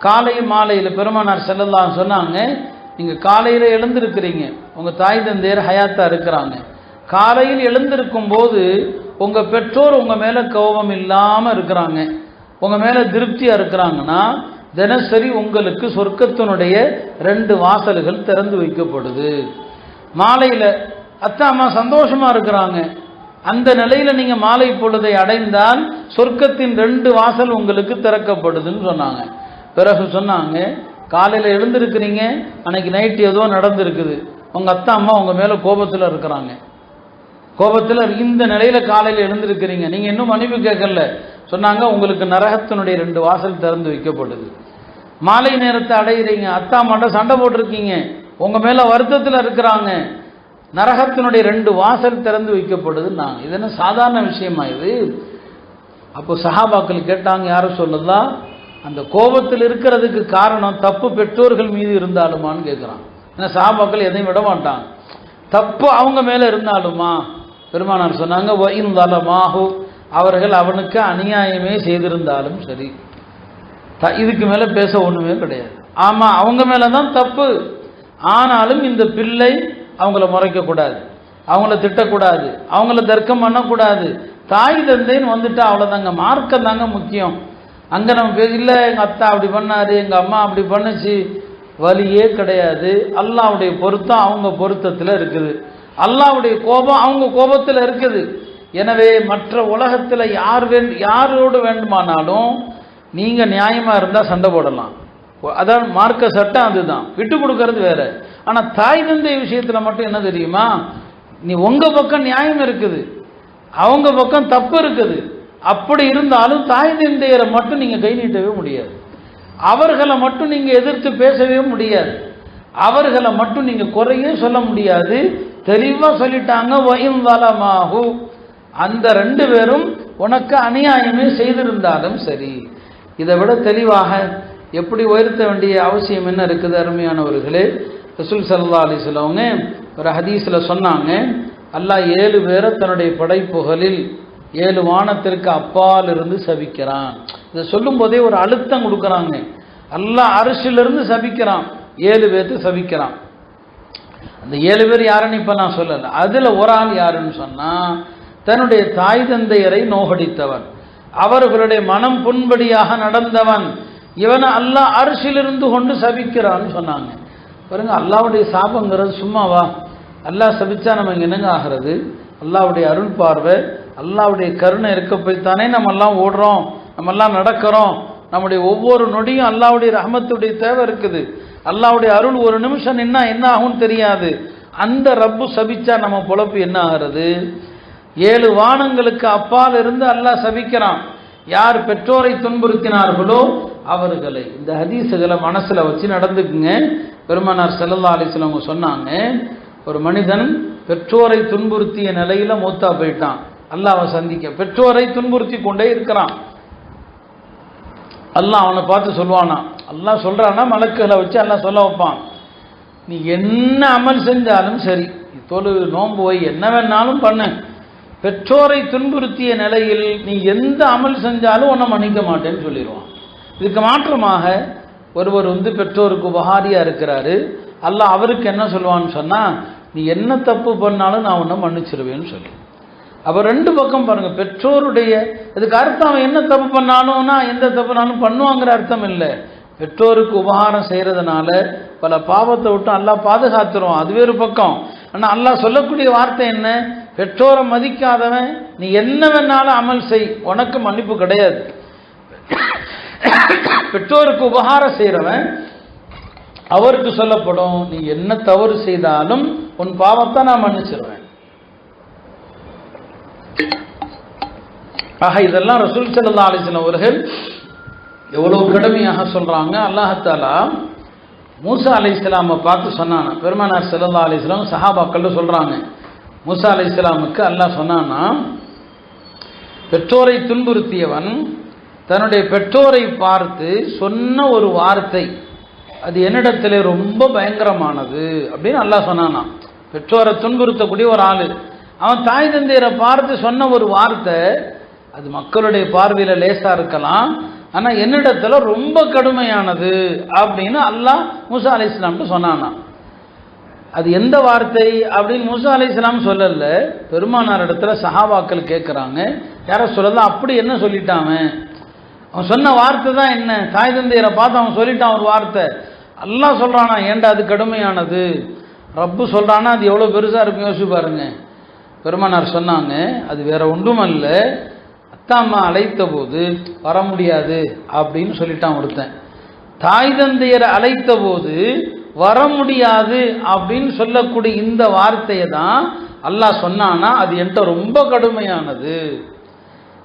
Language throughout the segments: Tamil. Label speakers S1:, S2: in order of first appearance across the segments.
S1: காலை மாலையில் பெருமானார் ஸல்லல்லாஹு அலைஹி சொன்னாங்க, நீங்கள் காலையில் எழுந்திருக்கிறீங்க, உங்கள் தாய் தந்தையர் ஹயாத்தாக இருக்கிறாங்க. காலையில் எழுந்திருக்கும் போது உங்கள் பெற்றோர் உங்கள் மேலே கோபம் இல்லாமல் இருக்கிறாங்க, உங்கள் மேலே திருப்தியாக இருக்கிறாங்கன்னா தினசரி உங்களுக்கு சொர்க்கத்தினுடைய 2 வாசல்கள் திறந்து வைக்கப்படுது. மாலையில் அத்தா அம்மா சந்தோஷமாக இருக்கிறாங்க, அந்த நிலையில் நீங்கள் மாலை பொழுதை அடைந்தால் சொர்க்கத்தின் 2 வாசல் உங்களுக்கு திறக்கப்படுதுன்னு சொன்னாங்க. பிறகு சொன்னாங்க, காலையில் எழுந்திருக்கிறீங்க, அன்னைக்கு நைட்டு ஏதோ நடந்திருக்குது, உங்கள் அத்தா அம்மா உங்கள் மேலே கோபத்தில் இருக்கிறாங்க, கோபத்தில் இந்த நிலையில் காலையில் எழுந்திருக்கிறீங்க, நீங்கள் இன்னும் மன்னிப்பு கேட்கல. சொன்னாங்க, உங்களுக்கு நரகத்தினுடைய 2 வாசல் திறந்து வைக்கப்படுது. மாலை நேரத்தை அடைகிறீங்க, அத்தா அம்மாட்ட சண்டை போட்டிருக்கீங்க, உங்கள் மேலே வருத்தத்தில் இருக்கிறாங்க, நரகத்தினுடைய 2 வாசல் திறந்து வைக்கப்படுது. நான் இது என்ன சாதாரண விஷயமா இது? அப்போ சஹாபாக்கள் கேட்டாங்க, யாரும் சொல்லலா, அந்த கோபத்தில் இருக்கிறதுக்கு காரணம் தப்பு பெற்றோர்கள் மீது இருந்தாலுமான்னு கேட்குறான். ஏன்னா சஹாபாக்கள் எதையும் விட மாட்டாங்க. தப்பு அவங்க மேலே இருந்தாலுமா? பெருமானார் சொன்னாங்க, வஇன்தலமாஹு, அவர்கள் அவனுக்கு அநியாயமே செய்திருந்தாலும் சரி, இதுக்கு மேலே பேச ஒன்றுமே கிடையாது. ஆமாம், அவங்க மேலே தான் தப்பு, ஆனாலும் இந்த பிள்ளை அவங்கள முறைக்கக்கூடாது, அவங்கள திட்டக்கூடாது, அவங்கள தர்க்கம் பண்ணக்கூடாது. தாய் தந்தைன்னு வந்துட்டா அவ்வளோதாங்க, மார்க்கம் தாங்க முக்கியம். அங்கே நம்ம இல்லை எங்கள் அத்தா அப்படி பண்ணாரு, எங்கள் அம்மா அப்படி பண்ணுச்சு, வலியே கிடையாது. அல்லாஹ்வுடைய பொருத்தம் அவங்க பொருத்தத்தில் இருக்குது, அல்லாஹ்வுடைய கோபம் அவங்க கோபத்தில் இருக்குது. எனவே மற்ற உலகத்தில் யாரோடு வேண்டுமானாலும் நீங்கள் நியாயமாக இருந்தால் சண்டை போடலாம், அதான் மார்க்க சட்டம், அதுதான், விட்டு கொடுக்கறது வேற. ஆனால் தாய் தந்தை விஷயத்தில் மட்டும் என்ன தெரியுமா, நீ உங்கள் பக்கம் நியாயம் இருக்குது, அவங்க பக்கம் தப்பு இருக்குது, அப்படி இருந்தாலும் தாய் தந்தையரை மட்டும் நீங்கள் கை நீட்டவே முடியாது, அவர்களை மட்டும் நீங்கள் எதிர்த்து பேசவே முடியாது, அவர்களை மட்டும் நீங்கள் குறையே சொல்ல முடியாது. தெளிவாக சொல்லிட்டாங்க, வஇன்தலமாஹு, அந்த 2 பேரும் உனக்கு அநியாயமே செய்திருந்தாலும் சரி. இதை விட தெளிவாக எப்படி உயர்த்த வேண்டிய அவசியம் என்ன இருக்குது? அருமையானவர்களே, ரசூல் ஸல்லல்லாஹு அலைஹி வஸல்லம் ஒரு ஹதீஸில் சொன்னாங்க, அல்லாஹ் 7 பேரை தன்னுடைய படைப்புகளில் 7 வானத்திற்கு அப்பால் இருந்து சபிக்கிறான். இதை சொல்லும் போதே ஒரு அழுத்தம் கொடுக்குறாங்க. அல்லாஹ் அர்ஷிலிருந்து சபிக்கிறான், 7 பேர்த்து சபிக்கிறான். அந்த 7 பேர் யாருன்னு இப்போ நான் சொல்லலை. அதில் ஒரு ஆள் யாருன்னு சொன்னால், தன்னுடைய தாய் தந்தையரை நோகடித்தவன், அவர்களுடைய மனம் புண்படியாக நடந்தவன், இவனை அல்லாஹ் அர்ஷிலிருந்து கொண்டு சபிக்கிறான்னு சொன்னாங்க. பாருங்க, அல்லாஹ்வுடைய சாபங்கிறது சும்மாவா? அல்லாஹ் சபிச்சா நம்ம இங்கே என்னங்க ஆகிறது? அல்லாஹ்வுடைய அருள் பார்வை, அல்லாஹ்வுடைய கருணை இருக்க போய்த்தானே நம்ம எல்லாம் ஓடுறோம், நம்ம எல்லாம் நடக்கிறோம். நம்முடைய ஒவ்வொரு நொடியும் அல்லாஹ்வுடைய ரஹமத்துடைய தேவை இருக்குது. அல்லாஹ்வுடைய அருள் ஒரு நிமிஷம் நின்னா என்ன ஆகும்னு தெரியாது. அந்த ரப்பு சபிச்சா நம்ம பொழப்பு என்ன ஆகிறது? 7 வானங்களுக்கு அப்பால் இருந்து அல்லாஹ் சபிக்கிறான். யார் பெற்றோரை துன்புறுத்தினார்களோ அவர்களை. இந்த ஹதீஸுகளை மனசில் வச்சு நடந்துக்குங்க. பெருமானார் ஸல்லல்லாஹு அலைஹி வஸல்லம் சொன்னாங்க, ஒரு மனிதன் பெற்றோரை துன்புறுத்திய நிலையில மூத்தா போயிட்டான், அல்லாஹ்வை சந்திக்க பெற்றோரை துன்புறுத்தி கொண்டே இருக்கிறான். அல்லாஹ் அவனை பார்த்து சொல்வானா, அல்லாஹ் சொல்றானா, மலக்குகளை வச்சு அல்லாஹ் சொல்ல வைப்பான், நீ என்ன அமல் செஞ்சாலும் சரி, தொழு நோன்பு வை, என்ன வேணாலும் பண்ணு, பெற்றோரை துன்புறுத்திய நிலையில் நீ எந்த அமல் செஞ்சாலும் உன்னை மன்னிக்க மாட்டேன்னு சொல்லிடுவான். இதுக்கு மாற்றமாக ஒருவர் பெற்றோருக்கு உபகாரியா இருக்கிறாரு, அல்லாஹ் அவருக்கு என்ன சொல்லுவான்னு சொன்னா, நீ என்ன தப்பு பண்ணாலும் நான் உன்னை மன்னிச்சிருவேன்னு சொல்லி. அப்போ 2 பக்கம் பாருங்க. பெற்றோருடைய இதுக்கு அர்த்தம் அவன் என்ன தப்பு பண்ணாலும்னா எந்த தப்புனாலும் பண்ணுவாங்கிற அர்த்தம் இல்லை. பெற்றோருக்கு உபகாரம் செய்யறதுனால பல பாவத்தை விட்டு அல்லாஹ் பாதுகாத்துருவான், அது வேறு பக்கம். ஆனால் அல்லாஹ் சொல்லக்கூடிய வார்த்தை என்ன? பெற்றோரை மதிக்காதவன் நீ என்ன வேணாலும் அமல் செய், உனக்கு மன்னிப்பு கிடையாது. பெற்றோருக்கு உபகாரம் செய்கிறவன் அவருக்கு சொல்லப்படும், நீ என்ன தவறு செய்தாலும் உன் பாவத்தை நான் மன்னிச்சிருவேன். ஆக இதெல்லாம் ரசூல் ஸல்லல்லாஹு அலைஹி வஸல்லம் அவர்கள் எவ்வளவு கடுமையாக சொல்றாங்க. அல்லாஹ் தஆலா மூசா அலைஹிஸ்ஸலாமை பார்த்து சொன்னானா, பெருமானார் ஸல்லல்லாஹு அலைஹி வஸல்லம் சஹாபாக்கள் சொல்றாங்க, மூசா அலைஹிஸ்ஸலாமுக்கு அல்லாஹ் சொன்னானா, பெற்றோரை துன்புறுத்தியவன் தன்னுடைய பெற்றோரை பார்த்து சொன்ன ஒரு வார்த்தை அது என்னிடத்தில் ரொம்ப பயங்கரமானது அப்படின்னு அல்லாஹ் சொன்னானா. பெற்றோரை துன்புறுத்தக்கூடிய ஒரு ஆளு அவன் தாய் தந்தையரை பார்த்து சொன்ன ஒரு வார்த்தை அது மக்களுடைய பார்வையில் லேசா இருக்கலாம், ஆனால் என்னிடத்துல ரொம்ப கடுமையானது அப்படின்னு அல்லாஹ் மூசா அலைஹிஸ்ஸலாம்ட்டு சொன்னானா. அது எந்த வார்த்தை அப்படின்னு மூசா அலைஹிஸ்ஸலாம் சொல்லல. பெருமானார் இடத்துல சஹாபாக்கள் கேட்குறாங்க, யார சொல்லலாம், அப்படி என்ன சொல்லிட்டான் அவன் சொன்ன வார்த்தை தான் என்ன? தாய் தந்தையரை பார்த்து அவன் சொல்லிட்டான் ஒரு வார்த்தை. அல்லாஹ் சொல்கிறானா ஏண்டா அது கடுமையானது, ரப்பு சொல்கிறானா அது எவ்வளோ பெருசாக இருக்கும் யோசிச்சு பாருங்க. பெருமானார் சொன்னாங்க, அது வேற ஒன்றும் அல்ல, அத்தா அம்மா அழைத்த போது வர முடியாது அப்படின்னு சொல்லிட்டான் ஒருத்தன். தாய் தந்தையரை அழைத்த போது வர முடியாது அப்படின்னு சொல்லக்கூடிய இந்த வார்த்தையை தான் அல்லாஹ் சொன்னானா அது என்கிட்ட ரொம்ப கடுமையானது.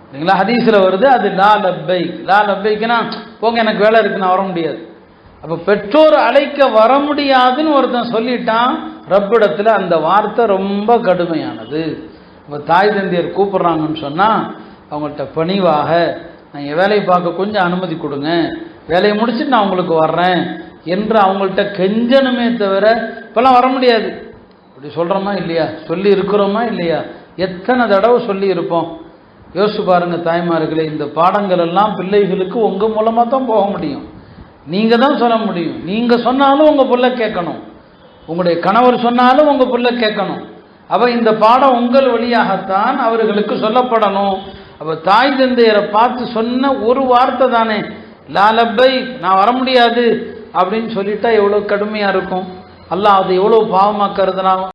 S1: இல்லைங்களா? ஹதீஸில் வருது, அது லா லப்பைக். லா லப்பைக்குன்னா போங்க எனக்கு வேலை இருக்கு நான் வர முடியாது. அப்போ பெற்றோர் அழைக்க வர முடியாதுன்னு ஒருத்தன் சொல்லிட்டான், ரப்பிடத்தில் அந்த வார்த்தை ரொம்ப கடுமையானது. இப்போ தாய் தந்தையர் கூப்பிட்றாங்கன்னு சொன்னால் அவங்கள்ட்ட பணிவாக, நான் என் வேலையை பார்க்க கொஞ்சம் அனுமதி கொடுங்க, வேலையை முடிச்சுட்டு நான் உங்களுக்கு வர்றேன் என்று அவங்கள்ட்ட கெஞ்சணுமே தவிர இப்போல்லாம் வர முடியாது அப்படி சொல்கிறோமா இல்லையா? சொல்லி இருக்கிறோமா இல்லையா? எத்தனை தடவை சொல்லி இருப்போம். யோசிச்சு பாருங்க தாய்மார்களே, இந்த பாடங்கள் எல்லாம் பிள்ளைகளுக்கு உங்கள் மூலமாக தான் போக முடியும். நீங்கள் தான் சொல்ல முடியும். நீங்கள் சொன்னாலும் உங்கள் பிள்ளை கேட்கணும், உங்களுடைய கணவர் சொன்னாலும் உங்கள் பிள்ளை கேட்கணும். அப்போ இந்த பாடம் உங்கள் வழியாகத்தான் அவர்களுக்கு சொல்லப்படணும். அப்போ தாய் தந்தையரை பார்த்து சொன்ன ஒரு வார்த்தை தானே லா லப்பை, நான் வர முடியாது அப்படின்னு சொல்லிட்டா எவ்வளோ கடுமையாக இருக்கும். அல்லாஹ் அதை எவ்வளோ பாவமாக கருதுனா